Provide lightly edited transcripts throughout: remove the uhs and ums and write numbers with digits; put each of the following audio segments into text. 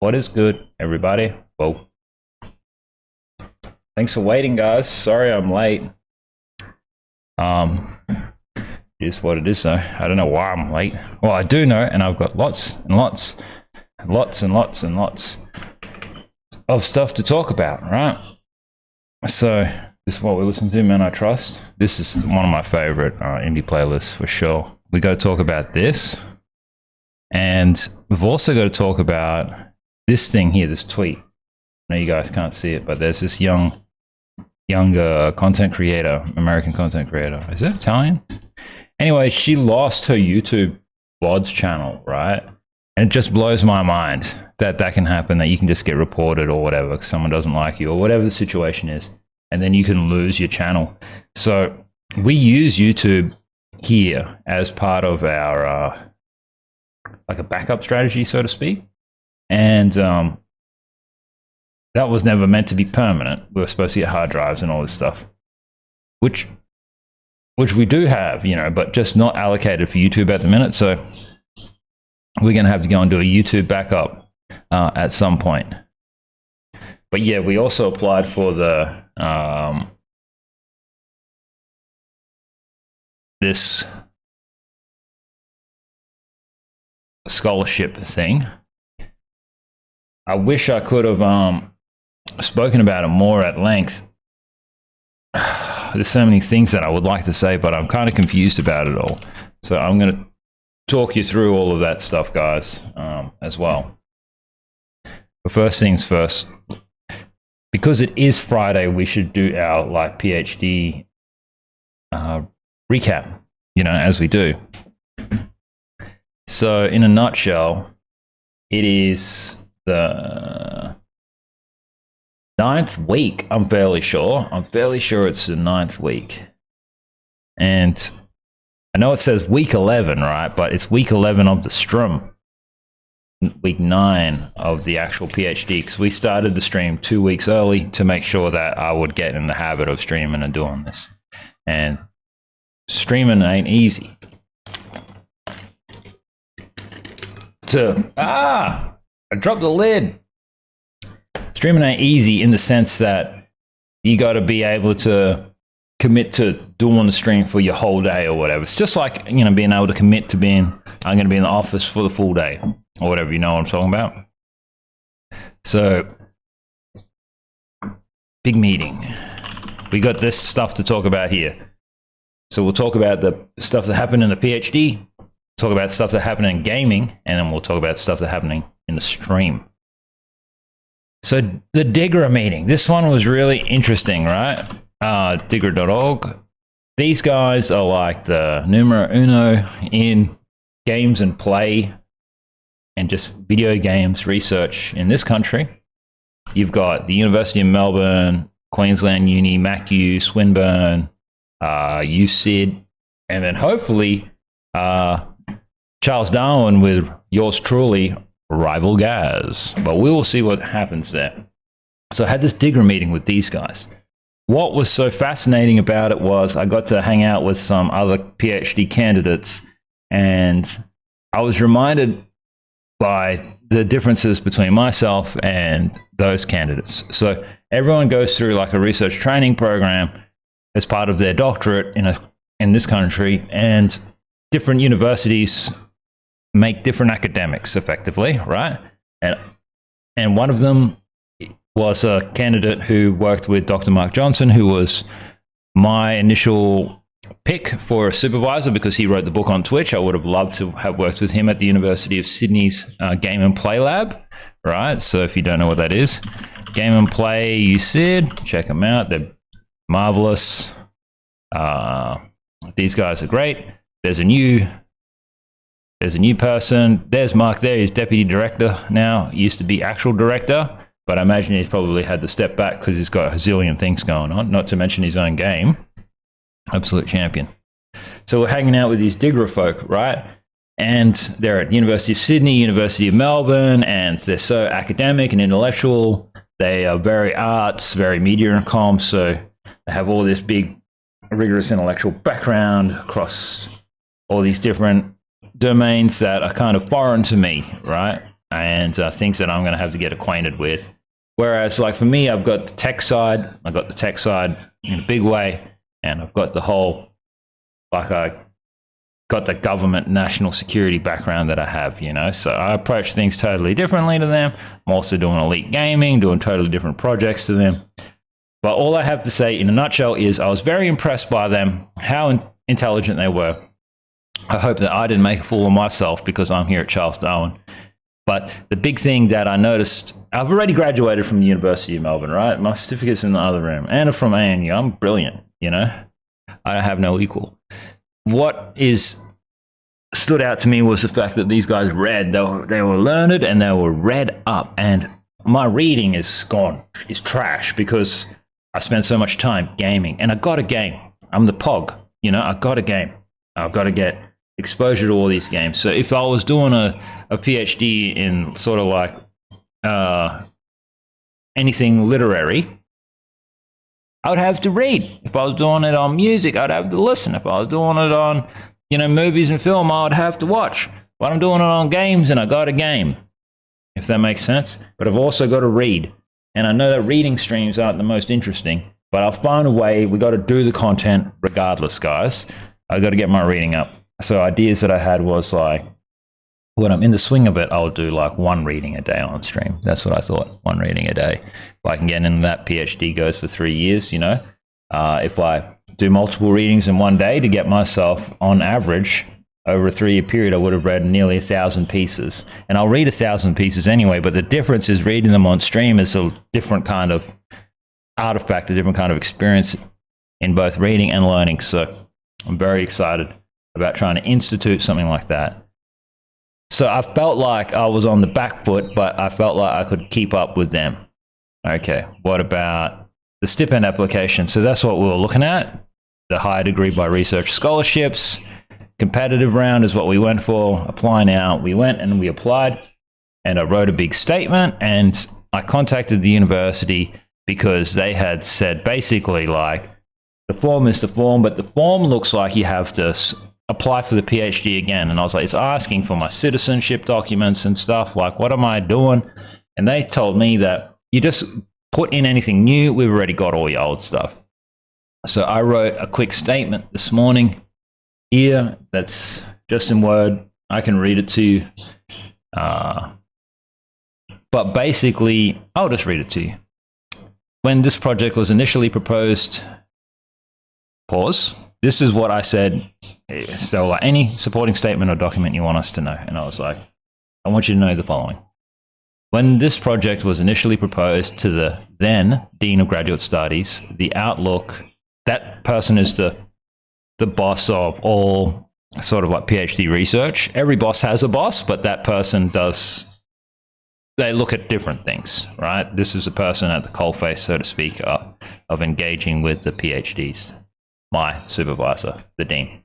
What is good, everybody? Whoa. Thanks for waiting, guys. Sorry I'm late. It is what it is, though. I don't know why I'm late. Well, I do know, and I've got lots and lots and lots and lots and lots of stuff to talk about, right? So, this is what we listen to, Man I Trust. This is one of my favorite indie playlists for sure. We got to talk about this. And we've also got to talk about this thing here, this tweet. I know you guys can't see it, but there's this younger content creator, American content creator. Is it Italian? Anyway, she lost her YouTube VODs channel, right? And it just blows my mind that that can happen, that you can just get reported or whatever because someone doesn't like you or whatever the situation is. And then you can lose your channel. So we use YouTube here as part of our like a backup strategy, so to speak. And that was never meant to be permanent. We were supposed to get hard drives and all this stuff, which we do have, you know, but just not allocated for YouTube at the minute. So we're going to have to go and do a YouTube backup at some point. But yeah, we also applied for the this scholarship thing. I wish I could have spoken about it more at length. There's so many things that I would like to say, but I'm kind of confused about it all. So I'm going to talk you through all of that stuff, guys, as well. But first things first, because it is Friday, we should do our like PhD recap, you know, as we do. So in a nutshell, it is the 9th week, I'm fairly sure. I'm fairly sure it's the 9th week. And I know it says week 11, right? But it's week 11 of the stream. Week 9 of the actual PhD, because we started the stream 2 weeks early to make sure that I would get in the habit of streaming and doing this. And streaming ain't easy. I dropped the lid. Streaming ain't easy in the sense that you got to be able to commit to doing the stream for your whole day or whatever. It's just like, you know, being able to commit to being, I'm going to be in the office for the full day or whatever, you know what I'm talking about? So, big meeting. We got this stuff to talk about here. So we'll talk about the stuff that happened in the PhD, talk about stuff that happened in gaming, and then we'll talk about stuff that's happening in the stream. So the Digra meeting, this one was really interesting, right? Digra.org. These guys are like the numero uno in games and play and just video games research in this country. You've got the University of Melbourne, Queensland Uni, MacU, Swinburne, uSyd, and then hopefully Charles Darwin with yours truly, Rival Gaz. But we will see what happens there. So I had this Digra meeting with these guys. What was so fascinating about it was I got to hang out with some other PhD candidates, and I was reminded by the differences between myself and those candidates. So everyone goes through like a research training program as part of their doctorate in this country, and different universities make different academics effectively, right? And one of them was a candidate who worked with Dr. Mark Johnson, who was my initial pick for a supervisor because he wrote the book on Twitch. I would have loved to have worked with him at the University of Sydney's Game and Play Lab, right? So if you don't know what that is, Game and Play uSyd, check them out. They're marvelous. These guys are great. There's a new person. There's Mark there. He's deputy director now. He used to be actual director, but I imagine he's probably had to step back because he's got a zillion things going on, not to mention his own game. Absolute champion. So we're hanging out with these Digra folk, right? And they're at the University of Sydney, University of Melbourne, and they're so academic and intellectual. They are very arts, very media and comms, so they have all this big, rigorous intellectual background across all these different domains that are kind of foreign to me, right? and things that I'm going to have to get acquainted with. Whereas, like for me, I've got the tech side. I got the tech side in a big way, and I've got the whole, like I got the government national security background that I have, you know. So I approach things totally differently to them. I'm also doing elite gaming, doing totally different projects to them. But all I have to say in a nutshell is I was very impressed by them, how intelligent they were. I hope that I didn't make a fool of myself because I'm here at Charles Darwin. But the big thing that I noticed, I've already graduated from the University of Melbourne, right? My certificate's in the other room. And from ANU, I'm brilliant, you know? I have no equal. What stood out to me was the fact that these guys read. They were learned and they were read up. And my reading is trash because I spent so much time gaming. And I got a game. I'm the POG, you know? I got a game. I've got to get exposure to all these games. So if I was doing a PhD in sort of like anything literary, I would have to read. If I was doing it on music, I'd have to listen. If I was doing it on, you know, movies and film, I would have to watch. But I'm doing it on games, and I got a game, if that makes sense. But I've also got to read. And I know that reading streams aren't the most interesting, but I'll find a way. We got to do the content regardless, guys. I got to get my reading up. So ideas that I had was like, when I'm in the swing of it, I'll do like one reading a day on stream. That's what I thought, one reading a day. If I can get into that, PhD goes for 3 years, you know. If I do multiple readings in one day to get myself, on average, over a 3-year period, I would have read nearly 1,000 pieces. And I'll read 1,000 pieces anyway, but the difference is reading them on stream is a different kind of artifact, a different kind of experience in both reading and learning. So I'm very excited about trying to institute something like that. So I felt like I was on the back foot, but I felt like I could keep up with them. Okay, what about the stipend application? So that's what we were looking at. The higher degree by research scholarships. Competitive round is what we went for. Apply now. We went and we applied, and I wrote a big statement, and I contacted the university because they had said basically like, the form is the form, but the form looks like you have to apply for the PhD again. And I was like, it's asking for my citizenship documents and stuff. Like, what am I doing? And they told me that you just put in anything new. We've already got all your old stuff. So I wrote a quick statement this morning here that's just in Word. I can read it to you. But basically, I'll just read it to you. When this project was initially proposed, pause. This is what I said. So like any supporting statement or document you want us to know. And I was like, I want you to know the following. When this project was initially proposed to the then Dean of Graduate Studies, the outlook, that person is the boss of all sort of like PhD research. Every boss has a boss, but that person does, they look at different things, right? This is a person at the coalface, so to speak, of engaging with the PhDs. My supervisor, the dean.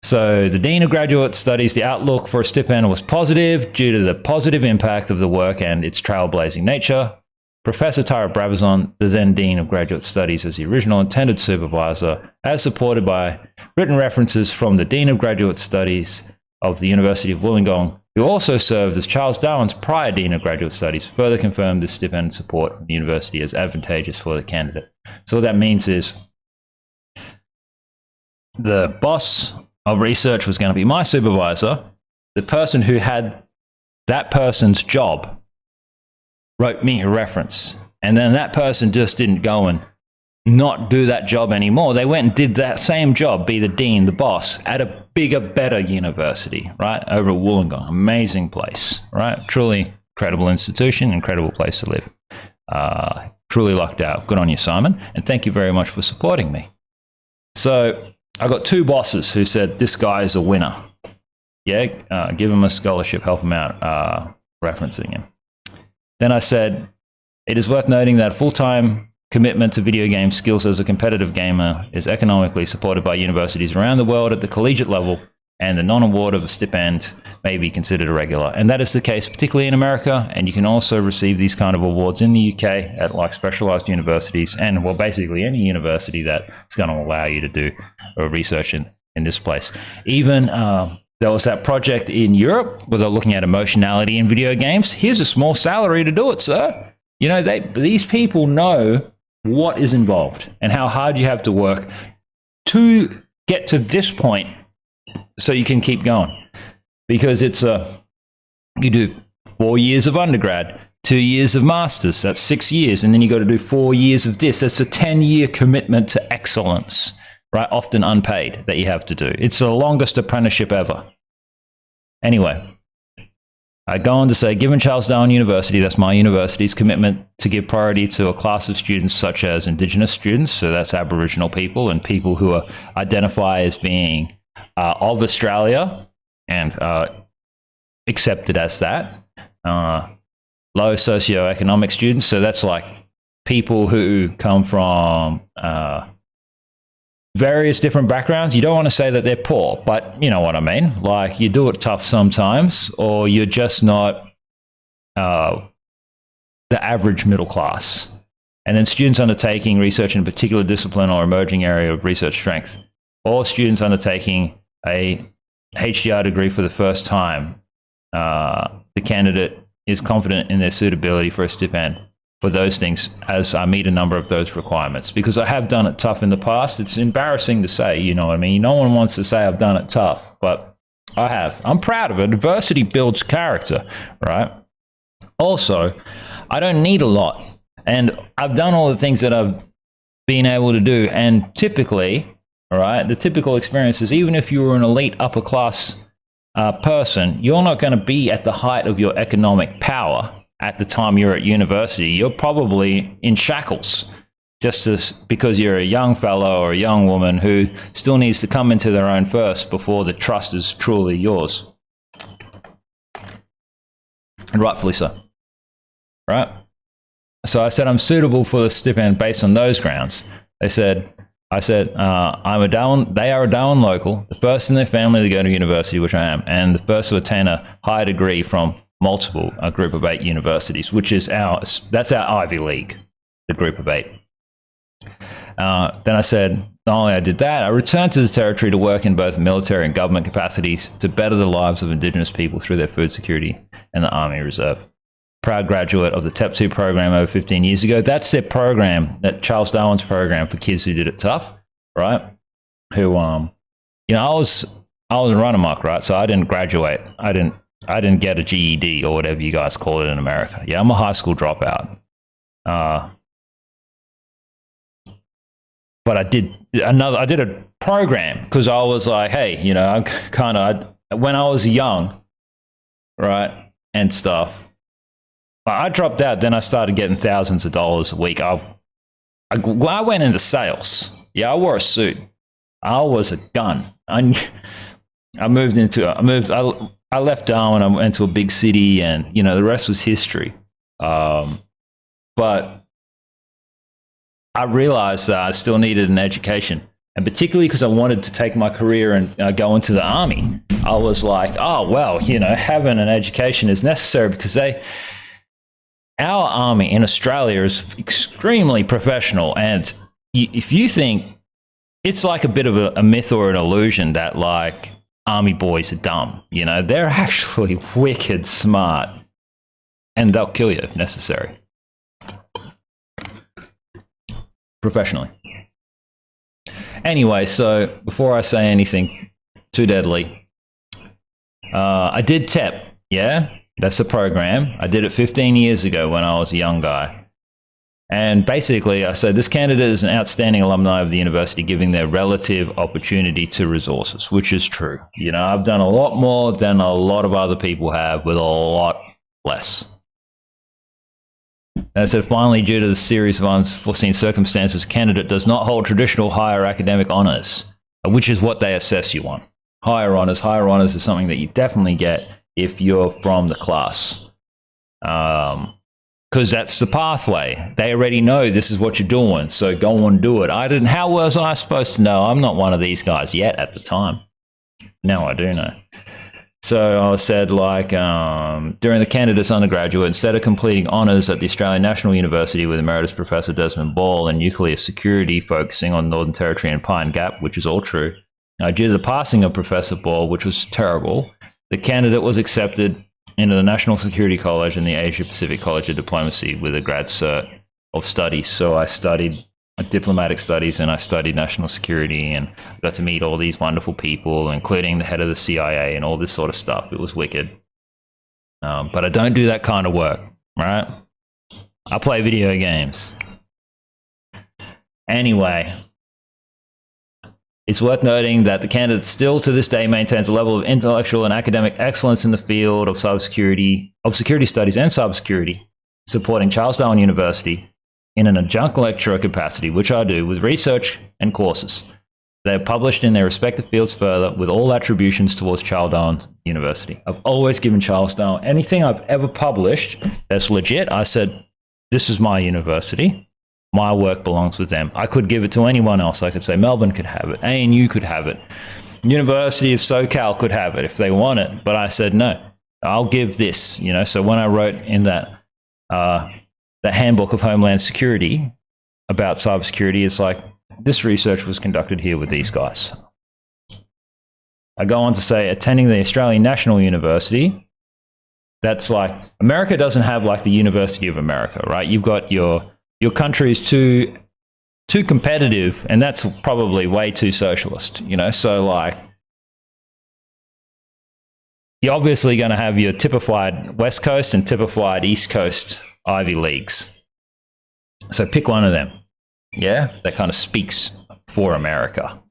So the Dean of Graduate Studies, the outlook for a stipend was positive due to the positive impact of the work and its trailblazing nature. Professor Tara Brabazon, the then Dean of Graduate Studies as the original intended supervisor, as supported by written references from the Dean of Graduate Studies of the University of Wollongong, who also served as Charles Darwin's prior Dean of Graduate Studies, further confirmed the stipend support from the university as advantageous for the candidate. So what that means is, the boss of research was going to be my supervisor. The person who had that person's job wrote me a reference. And then that person just didn't go and not do that job anymore. They went and did that same job, be the dean, the boss, at a bigger, better university, right? Over at Wollongong. Amazing place, right? Truly incredible institution, incredible place to live. Truly lucked out. Good on you, Simon. And thank you very much for supporting me. So I got 2 bosses who said, this guy is a winner. Yeah, give him a scholarship, help him out, referencing him. Then I said, it is worth noting that full-time commitment to video game skills as a competitive gamer is economically supported by universities around the world at the collegiate level, and the non-award of a stipend may be considered irregular. And that is the case particularly in America, and you can also receive these kind of awards in the UK at like specialized universities, and well, basically any university that's going to allow you to do research in this place. Even there was that project in Europe where they're looking at emotionality in video games. Here's a small salary to do it, sir. You know, these people know what is involved and how hard you have to work to get to this point so you can keep going. Because it's you do 4 years of undergrad, 2 years of masters, that's 6 years, and then you got to do 4 years of this. That's a 10-year commitment to excellence, right? Often unpaid that you have to do. It's the longest apprenticeship ever. Anyway, I go on to say, given Charles Darwin University, that's my university's commitment to give priority to a class of students such as Indigenous students, so that's Aboriginal people and people who are identify as being of Australia and accepted as that. Low socioeconomic students, so that's like people who come from various different backgrounds. You don't want to say that they're poor, but you know what I mean. Like, you do it tough sometimes, or you're just not the average middle class. And then students undertaking research in a particular discipline or emerging area of research strength, or students undertaking a HDR degree for the first time. The candidate is confident in their suitability for a stipend for those things, as I meet a number of those requirements. Because I have done it tough in the past. It's embarrassing to say, you know what I mean? No one wants to say I've done it tough, but I have. I'm proud of it. Adversity builds character, right? Also, I don't need a lot. And I've done all the things that I've been able to do. And typically, all right, the typical experience is, even if you were an elite upper class person, you're not going to be at the height of your economic power at the time you're at university. You're probably in shackles, just because you're a young fellow or a young woman who still needs to come into their own first before the trust is truly yours. And rightfully so. Right? So I said I'm suitable for the stipend based on those grounds. I said, I'm a Darwin, they are a Darwin local, the first in their family to go to university, which I am, and the first to attain a higher degree from multiple, a group of 8 universities, which is that's our Ivy League, the group of 8. Then I said, not only I did that, I returned to the territory to work in both military and government capacities to better the lives of Indigenous people through their food security and the Army Reserve. Proud graduate of the TEP2 program over 15 years ago. That's their program, that Charles Darwin's program for kids who did it tough, right? Who, you know, I was a run amok, right? So I didn't graduate. I didn't get a GED or whatever you guys call it in America. Yeah, I'm a high school dropout. But I did a program because I was like, hey, you know, I'm kind of, when I was young, right, and stuff, I dropped out. Then I started getting thousands of dollars a week. I went into sales. Yeah, I wore a suit. I was a gun. I left Darwin. I went to a big city, and you know, the rest was history. But I realized that I still needed an education, and particularly because I wanted to take my career and go into the army. I was like, oh well, you know, having an education is necessary because our army in Australia is extremely professional, and if you think, it's like a bit of a myth or an illusion that like army boys are dumb, you know, they're actually wicked smart, and they'll kill you if necessary. Professionally. Anyway, so before I say anything too deadly, I did TEP, yeah? That's the program. I did it 15 years ago when I was a young guy. And basically, I said, this candidate is an outstanding alumni of the university, giving their relative opportunity to resources, which is true. You know, I've done a lot more than a lot of other people have with a lot less. And I said, finally, due to the series of unforeseen circumstances, candidate does not hold traditional higher academic honors, which is what they assess you on. Higher honors is something that you definitely get if you're from the class. Because that's the pathway. They already know this is what you're doing, so go and do it. How was I supposed to know? I'm not one of these guys yet at the time. Now I do know. So I said, like, during the candidate's undergraduate, instead of completing honours at the Australian National University with Emeritus Professor Desmond Ball in nuclear security, focusing on Northern Territory and Pine Gap, which is all true, Due to the passing of Professor Ball, which was terrible, the candidate was accepted into the National Security College and the Asia Pacific College of Diplomacy with a grad cert of studies. So I studied diplomatic studies and I studied national security and got to meet all these wonderful people, including the head of the CIA and all this sort of stuff. It was wicked. But I don't do that kind of work, right? I play video games. Anyway, it's worth noting that the candidate still to this day maintains a level of intellectual and academic excellence in the field of security studies and cybersecurity, supporting Charles Darwin University in an adjunct lecturer capacity, which I do, with research and courses. They are published in their respective fields further with all attributions towards Charles Darwin University. I've always given Charles Darwin anything I've ever published that's legit. I said, this is my university. My work belongs with them. I could give it to anyone else. I could say Melbourne could have it. ANU could have it. University of SoCal could have it if they want it. But I said, no, I'll give this. You know, so when I wrote in that the Handbook of Homeland Security about cybersecurity, it's like, this research was conducted here with these guys. I go on to say, attending the Australian National University, that's like, America doesn't have like the University of America, right? You've got your country is too competitive, and that's probably way too socialist, you know? So like, you're obviously going to have your typified West Coast and typified East Coast Ivy Leagues. So pick one of them. Yeah, that kind of speaks for America.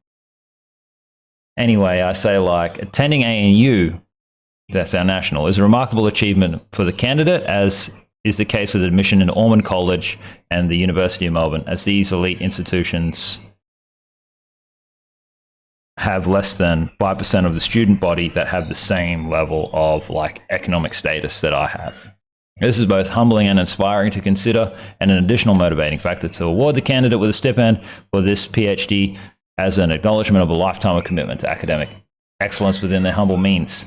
Anyway, I say like attending ANU, that's our national, is a remarkable achievement for the candidate, as is the case with admission into Ormond College and the University of Melbourne, as these elite institutions have less than 5% of the student body that have the same level of like economic status that I have. This is both humbling and inspiring to consider, and an additional motivating factor to award the candidate with a stipend for this PhD as an acknowledgement of a lifetime of commitment to academic excellence within their humble means.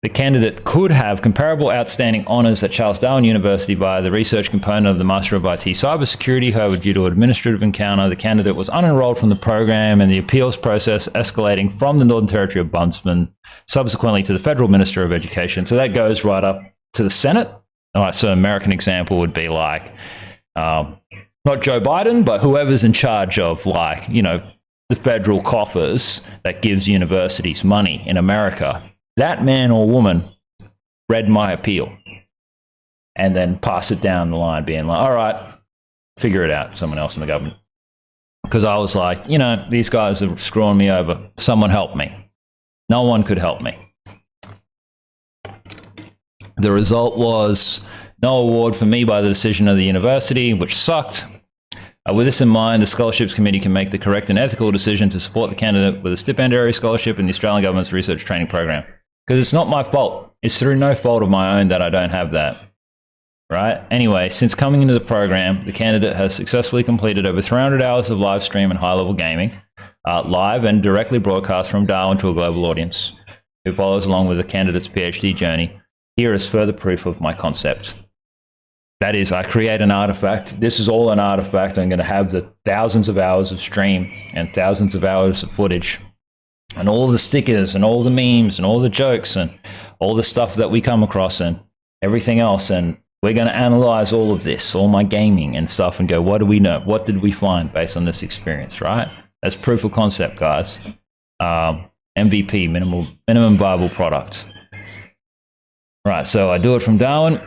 The candidate could have comparable outstanding honours at Charles Darwin University via the research component of the Master of IT Cybersecurity. However, due to administrative encounter, the candidate was unenrolled from the program, and the appeals process escalating from the Northern Territory Ombudsman subsequently to the Federal Minister of Education. So that goes right up to the Senate. All right, so American example would be like, not Joe Biden, but whoever's in charge of like, you know, the federal coffers that gives universities money in America. That man or woman read my appeal and then pass it down the line being like, all right, figure it out, someone else in the government. Because I was like, you know, these guys are screwing me over. Someone help me. No one could help me. The result was no award for me by the decision of the university, which sucked. With this in mind, the Scholarships Committee can make the correct and ethical decision to support the candidate with a stipendiary scholarship in the Australian Government's research training program. Because it's not my fault. It's through no fault of my own that I don't have that. Right? Anyway, since coming into the program, the candidate has successfully completed over 300 hours of live stream and high-level gaming, live and directly broadcast from Darwin to a global audience, who follows along with the candidate's PhD journey. Here is further proof of my concept. That is, I create an artifact. This is all an artifact. I'm going to have the thousands of hours of stream and thousands of hours of footage and all the stickers and all the memes and all the jokes and all the stuff that we come across and everything else. And we're going to analyze all of this, all my gaming and stuff, and go, what do we know? What did we find based on this experience, right? That's proof of concept, guys. MVP, minimum viable product. Right, so I do it from Darwin.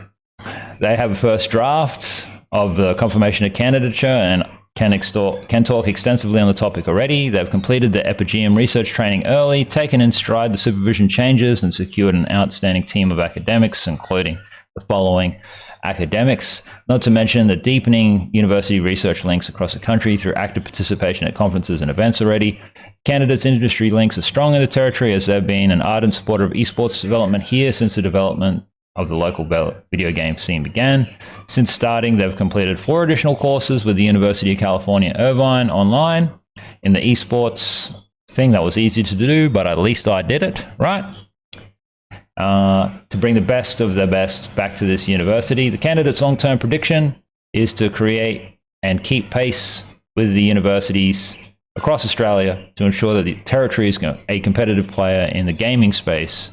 They have a first draft of the confirmation of candidature and can talk extensively on the topic already. They've completed the Epigeum research training early, taken in stride the supervision changes, and secured an outstanding team of academics, including the following academics, not to mention the deepening university research links across the country through active participation at conferences and events already. Candidates' industry links are strong in the territory, as they've been an ardent supporter of esports development here since the development of the local video game scene began. Since starting, they've completed 4 additional courses with the University of California, Irvine online in the esports thing. That was easy to do, but at least I did it, right? To bring the best of the best back to this university. The candidate's long-term prediction is to create and keep pace with the university's across Australia to ensure that the Territory is a competitive player in the gaming space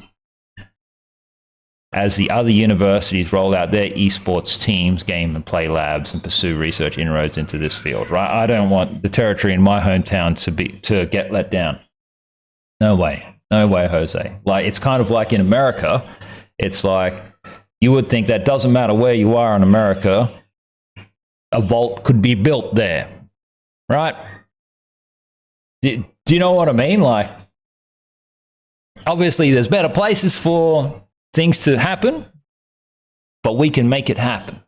as the other universities roll out their esports teams, game and play labs, and pursue research inroads into this field, right? I don't want the Territory in my hometown to get let down. No way. No way, Jose. Like, it's kind of like in America, it's like you would think that doesn't matter where you are in America, a vault could be built there, right? Do you know what I mean? Like, obviously there's better places for things to happen, but we can make it happen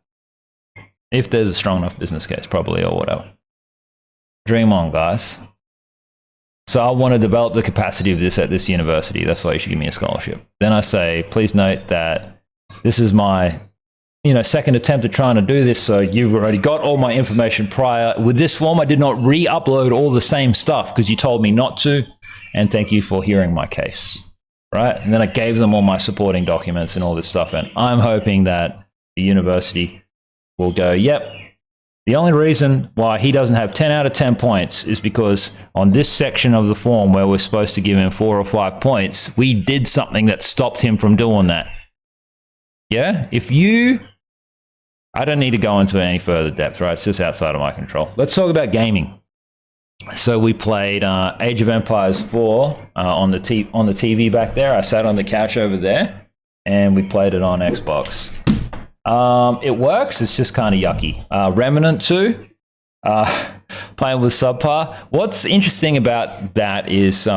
if there's a strong enough business case, probably, or whatever. Dream on, guys. So I want to develop the capacity of this at this university. That's why you should give me a scholarship. Then I say, please note that this is my, second attempt at trying to do this. So you've already got all my information prior. With this form, I did not re-upload all the same stuff because you told me not to. And thank you for hearing my case. Right? And then I gave them all my supporting documents and all this stuff. And I'm hoping that the university will go, yep. The only reason why he doesn't have 10 out of 10 points is because on this section of the form where we're supposed to give him 4 or 5 points, we did something that stopped him from doing that. Yeah? I don't need to go into any further depth, right? It's just outside of my control. Let's talk about gaming. So we played Age of Empires 4 on the TV back there. I sat on the couch over there, and we played it on Xbox. It works. It's just kind of yucky. Remnant 2, playing with subpar. What's interesting about that is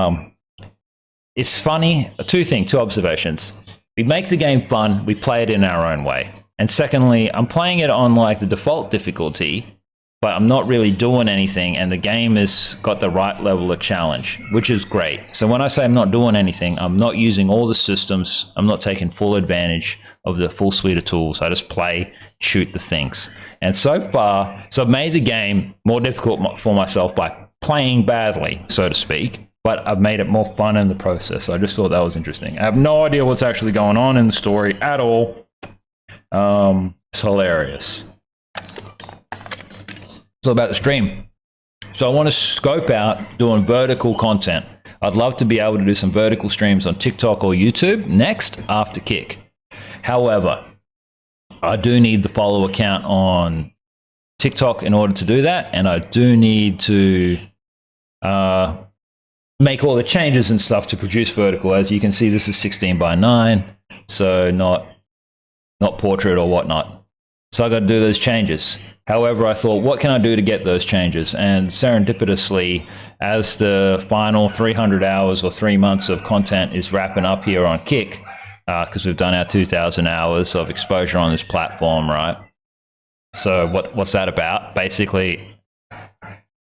it's funny. Two observations. We make the game fun. We play it in our own way. And secondly, I'm playing it on like the default difficulty, but I'm not really doing anything, and the game has got the right level of challenge, which is great. So when I say I'm not doing anything, I'm not using all the systems. I'm not taking full advantage of the full suite of tools. I just play, shoot the things. And so far, I've made the game more difficult for myself by playing badly, so to speak, but I've made it more fun in the process. I just thought that was interesting. I have no idea what's actually going on in the story at all. It's hilarious. So about the stream. So I want to scope out doing vertical content. I'd love to be able to do some vertical streams on TikTok or YouTube next after Kick. However, I do need the follow account on TikTok in order to do that, and I do need to make all the changes and stuff to produce vertical. As you can see, this is 16:9, so not portrait or whatnot. So I got to do those changes. However, I thought, what can I do to get those changes? And serendipitously, as the final 300 hours or 3 months of content is wrapping up here on Kick, because we've done our 2,000 hours of exposure on this platform, right? So what's that about? Basically,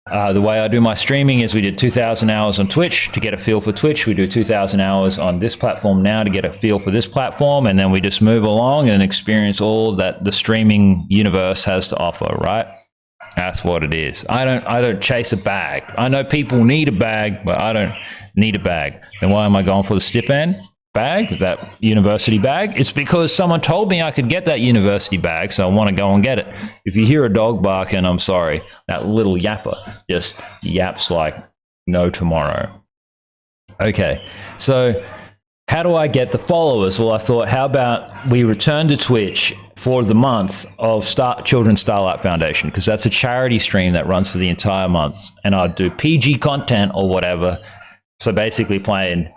the way I do my streaming is we did 2,000 hours on Twitch to get a feel for Twitch. We do 2,000 hours on this platform now to get a feel for this platform, and then we just move along and experience all that the streaming universe has to offer, right? That's what it is. I don't chase a bag. I know people need a bag, but I don't need a bag. Then why am I going for the stipend bag, that university bag? It's because someone told me I could get that university bag, so I want to go and get it. If you hear a dog barking, I'm sorry. That little yapper just yaps like no tomorrow. Okay, so how do I get the followers? Well, I thought, how about we return to Twitch for the month of Children's Starlight Foundation, because that's a charity stream that runs for the entire month, and I'd do PG content or whatever. So basically playing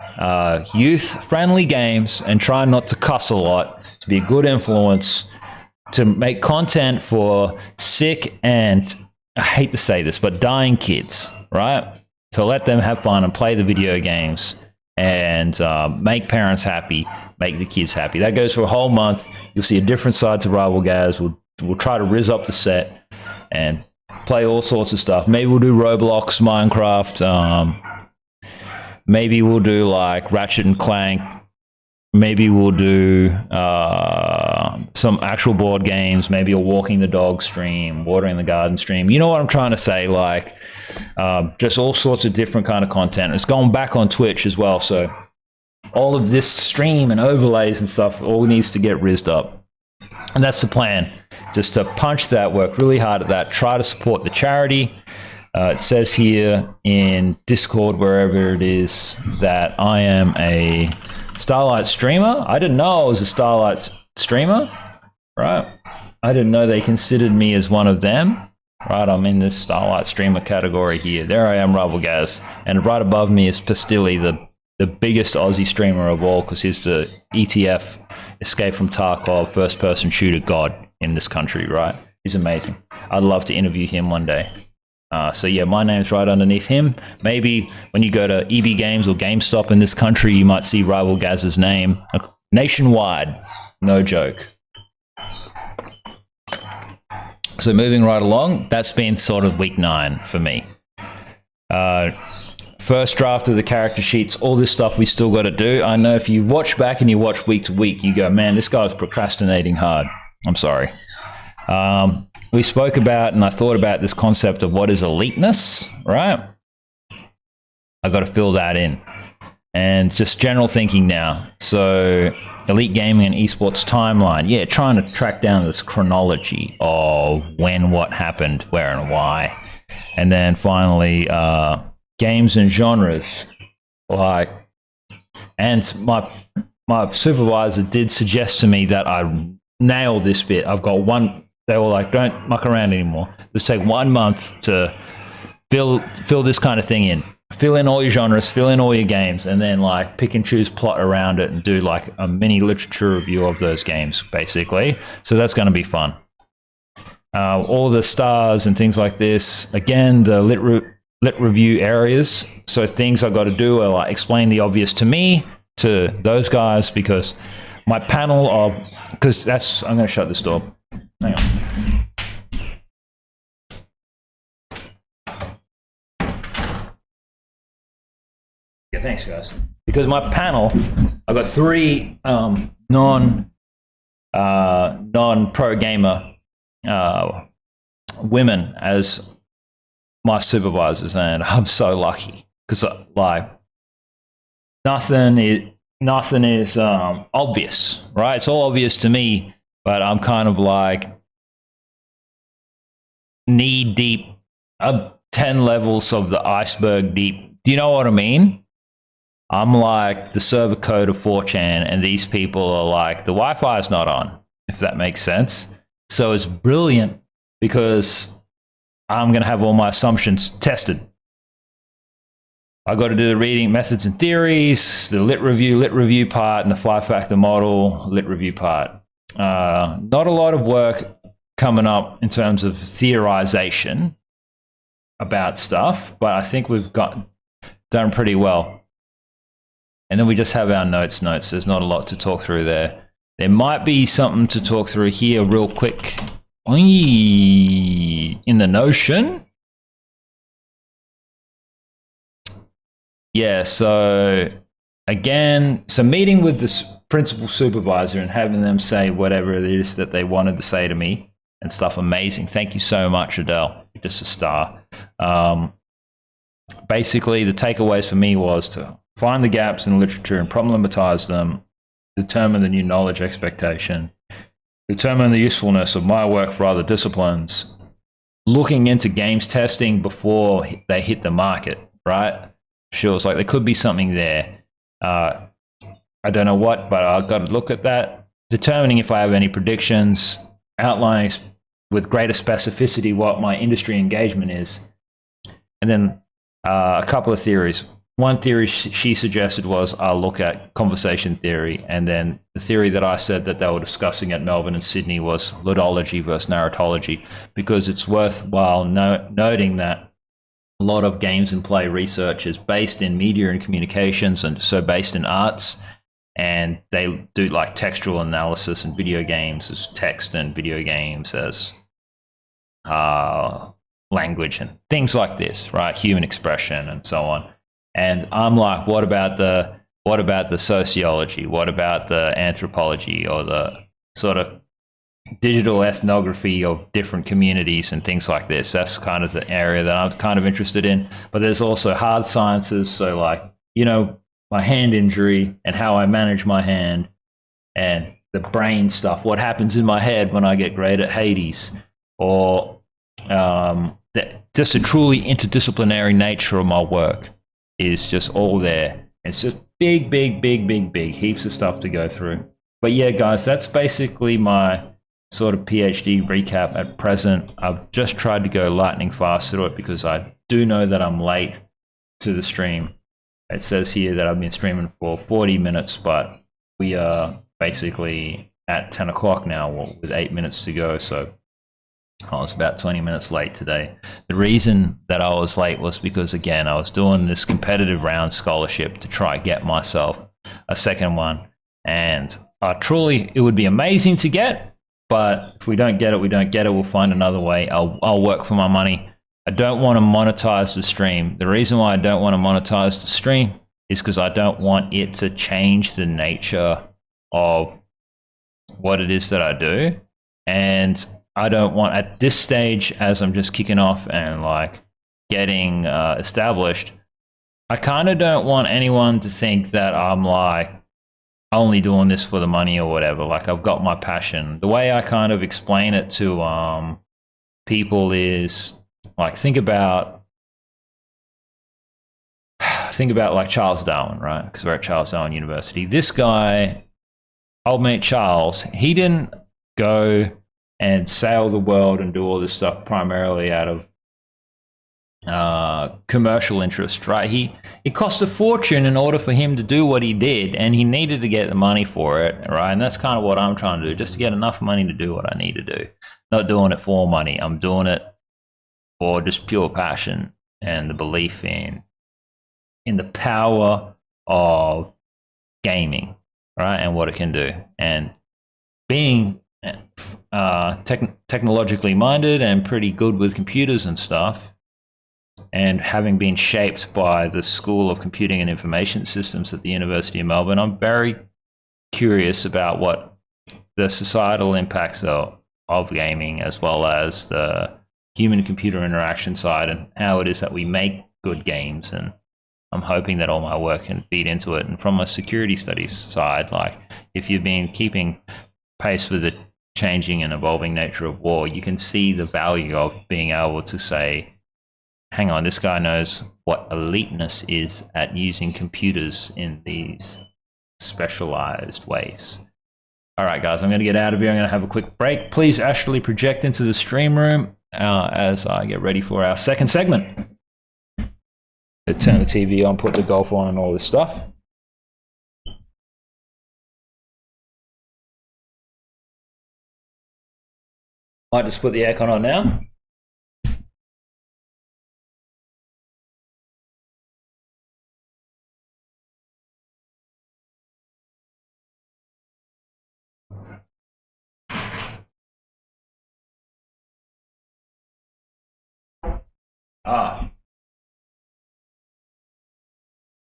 youth-friendly games and trying not to cuss a lot, to be a good influence, to make content for sick and, I hate to say this, but dying kids, right? To let them have fun and play the video games and make parents happy, make the kids happy. That goes for a whole month. You'll see a different side to Rival Gaz. We'll try to rizz up the set and play all sorts of stuff. Maybe we'll do Roblox, Minecraft, maybe we'll do like Ratchet and Clank. Maybe we'll do some actual board games. Maybe a walking the dog stream, watering the garden stream. You know what I'm trying to say? Like just all sorts of different kind of content. It's going back on Twitch as well. So all of this stream and overlays and stuff all needs to get rizzed up. And that's the plan. Just to punch that, work really hard at that, try to support the charity. It says here in Discord, wherever it is, that I am a Starlight streamer. I didn't know I was a Starlight streamer, right? I didn't know they considered me as one of them. Right, I'm in this Starlight streamer category here. There I am, Rivalgaz. And right above me is Pastilli, the biggest Aussie streamer of all, because he's the ETF, Escape from Tarkov, first-person shooter god in this country, right? He's amazing. I'd love to interview him one day. So yeah, my name's right underneath him. Maybe when you go to EB Games or GameStop in this country, you might see Rivalgaz's name nationwide. No joke. So moving right along, that's been sort of week 9 for me. First draft of the character sheets, all this stuff we still got to do. I know if you watch back and you watch week to week, you go, man, this guy's procrastinating hard. I'm sorry. We spoke about, and I thought about this concept of what is eliteness, right? I got to fill that in. And just general thinking now. So elite gaming and esports timeline. Yeah, trying to track down this chronology of when, what happened, where, and why. And then finally, games and genres. Like, and my supervisor did suggest to me that I nail this bit. I've got one. They were like, don't muck around anymore. Let's take 1 month to fill this kind of thing in. Fill in all your genres, fill in all your games, and then like pick and choose plot around it and do like a mini literature review of those games, basically. So that's going to be fun. All the stars and things like this. Again, the lit review areas. So things I've got to do are like explain the obvious to me, to those guys, because my panel of, because that's, I'm going to shut this door. Hang on. Yeah, thanks, guys. Because my panel, I've got 3 non-pro gamer women as my supervisors, and I'm so lucky because like nothing is obvious, right? It's all obvious to me, but I'm kind of like knee deep, 10 levels of the iceberg deep. Do you know what I mean? I'm like the server code of 4chan, and these people are like, the Wi-Fi is not on, if that makes sense. So it's brilliant because I'm going to have all my assumptions tested. I got to do the reading, methods and theories, the lit review part, and the 5-factor model lit review part. Not a lot of work coming up in terms of theorization about stuff, but I think we've done pretty well. And then we just have our notes. There's not a lot to talk through there. There might be something to talk through here real quick. In the Notion. Yeah, so again, so meeting with the principal supervisor and having them say whatever it is that they wanted to say to me and stuff. Amazing. Thank you so much, Adele. You're just a star. Basically, the takeaways for me was to find the gaps in literature and problematize them, determine the new knowledge expectation, determine the usefulness of my work for other disciplines, looking into games testing before they hit the market, right? She was like, there could be something there. I don't know what, but I've got to look at that, determining if I have any predictions, outlining with greater specificity what my industry engagement is, and then a couple of theories. One theory she suggested was I'll look at conversation theory, and then the theory that I said that they were discussing at Melbourne and Sydney was ludology versus narratology, because it's worthwhile noting that a lot of games and play research is based in media and communications, and so based in arts, and they do like textual analysis in video games as text and video games as language and things like this, right? Human expression and so on. And I'm like, what about the sociology? What about the anthropology or the sort of digital ethnography of different communities and things like this? That's kind of the area that I'm kind of interested in. But there's also hard sciences. So like, you know, my hand injury and how I manage my hand, and the brain stuff, what happens in my head when I get great at Hades, or just a truly interdisciplinary nature of my work is just all there. It's just big, heaps of stuff to go through. But yeah, guys, that's basically my sort of PhD recap at present. I've just tried to go lightning fast through it because I do know that I'm late to the stream. It says here that I've been streaming for 40 minutes, but we are basically at 10 o'clock now with 8 minutes to go. So I was about 20 minutes late today. The reason that I was late was because, again, I was doing this competitive round scholarship to try and get myself a second one. And truly, it would be amazing to get, but if we don't get it, we don't get it. We'll find another way. I'll work for my money. I don't want to monetize the stream. The reason why I don't want to monetize the stream is because I don't want it to change the nature of what it is that I do. And I don't want, at this stage, as I'm just kicking off and like getting established, I kind of don't want anyone to think that I'm like only doing this for the money or whatever. Like, I've got my passion. The way I kind of explain it to people is like, think about like Charles Darwin, right? Because we're at Charles Darwin University. This guy, old mate Charles, he didn't go and sail the world and do all this stuff primarily out of commercial interest, right? It cost a fortune in order for him to do what he did, and he needed to get the money for it, right? And that's kind of what I'm trying to do, just to get enough money to do what I need to do. Not doing it for money. I'm doing it for just pure passion and the belief in the power of gaming, right? And what it can do. And being technologically minded and pretty good with computers and stuff, and having been shaped by the School of Computing and Information Systems at the University of Melbourne, I'm very curious about what the societal impacts are of gaming, as well as the human-computer interaction side and how it is that we make good games. And I'm hoping that all my work can feed into it. And from a security studies side, like if you've been keeping pace with the changing and evolving nature of war, you can see the value of being able to say, hang on, this guy knows what eliteness is at using computers in these specialized ways. All right, guys, I'm going to get out of here. I'm going to have a quick break. Please actually project into the stream room as I get ready for our second segment. Turn the TV on, put the golf on, and all this stuff. I just put the aircon on now.